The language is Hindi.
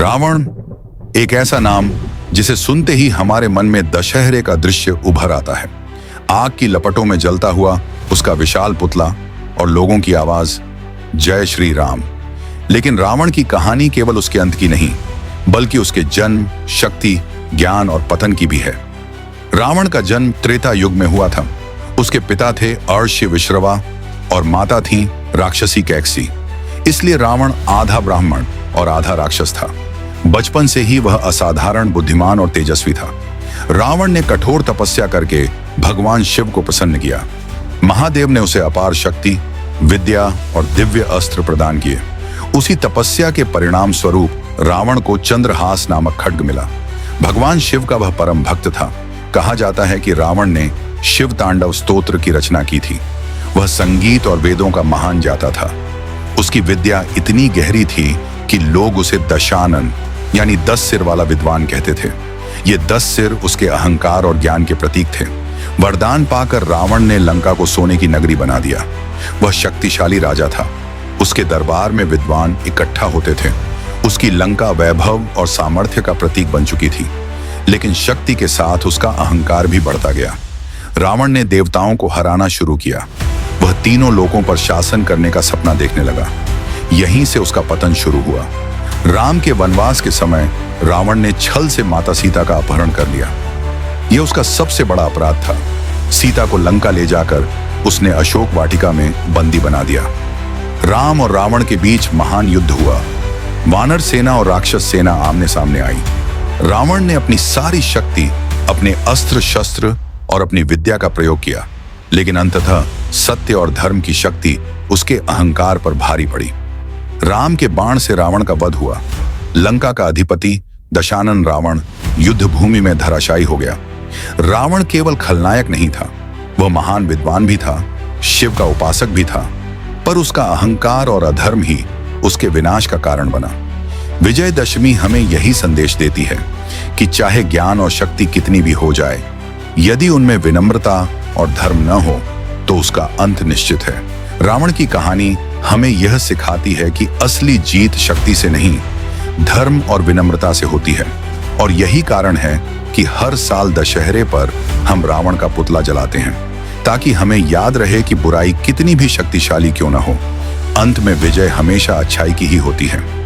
रावण एक ऐसा नाम जिसे सुनते ही हमारे मन में दशहरे का दृश्य उभर आता है। आग की लपटों में जलता हुआ उसका विशाल पुतला और लोगों की आवाज जय श्री राम। लेकिन रावण की कहानी केवल उसके अंत की नहीं, बल्कि उसके जन्म, शक्ति, ज्ञान और पतन की भी है। रावण का जन्म त्रेता युग में हुआ था। उसके पिता थे अर्ष्य विश्रवा और माता थी राक्षसी कैकसी। इसलिए रावण आधा ब्राह्मण और आधा राक्षस था। बचपन से ही वह असाधारण बुद्धिमान और तेजस्वी था। रावण ने कठोर तपस्या करके भगवान शिव को प्रसन्न किया। महादेव ने उसे अपार शक्ति, विद्या और दिव्य अस्त्र प्रदान किए। उसी तपस्या के परिणाम स्वरूप रावण को चंद्रहास नामक खड्ग मिला। भगवान शिव का वह परम भक्त था। कहा जाता है कि रावण ने शिव तांडव स्तोत्र की रचना की थी। वह संगीत और वेदों का महान ज्ञाता था। उसकी विद्या इतनी गहरी थी कि लोग उसे दशानन यानी 10 सिर वाला विद्वान कहते थे। ये 10 सिर उसके अहंकार और ज्ञान के प्रतीक थे। वरदान पाकर रावण ने लंका को सोने की नगरी बना दिया। वह शक्तिशाली राजा था। उसके दरबार में विद्वान इकट्ठा होते थे। उसकी लंका वैभव और सामर्थ्य का प्रतीक बन चुकी थी। लेकिन शक्ति के साथ उसका अहंकार भी बढ़ता गया। रावण ने देवताओं को हराना शुरू किया। वह तीनों लोकों पर शासन करने का सपना देखने लगा। यहीं से उसका पतन शुरू हुआ। राम के वनवास के समय रावण ने छल से माता सीता का अपहरण कर लिया। यह उसका सबसे बड़ा अपराध था। सीता को लंका ले जाकर उसने अशोक वाटिका में बंदी बना दिया। राम और रावण के बीच महान युद्ध हुआ। वानर सेना और राक्षस सेना आमने सामने आई। रावण ने अपनी सारी शक्ति, अपने अस्त्र शस्त्र और अपनी विद्या का प्रयोग किया, लेकिन अंततः सत्य और धर्म की शक्ति उसके अहंकार पर भारी पड़ी। राम के बाण से रावण का वध हुआ। लंका का अधिपति दशानन रावण युद्ध भूमि में धराशायी हो गया। रावण केवल खलनायक नहीं था, वह महान विद्वान भी था, शिव का उपासक भी था, पर उसका अहंकार और अधर्म ही उसके विनाश का कारण बना। विजयदशमी हमें यही संदेश देती है कि चाहे ज्ञान और शक्ति कितनी भी हो जाए, यदि उनमें विनम्रता और धर्म न हो तो उसका अंत निश्चित है। रावण की कहानी हमें यह सिखाती है कि असली जीत शक्ति से नहीं, धर्म और विनम्रता से होती है। और यही कारण है कि हर साल दशहरे पर हम रावण का पुतला जलाते हैं, ताकि हमें याद रहे कि बुराई कितनी भी शक्तिशाली क्यों न हो, अंत में विजय हमेशा अच्छाई की ही होती है।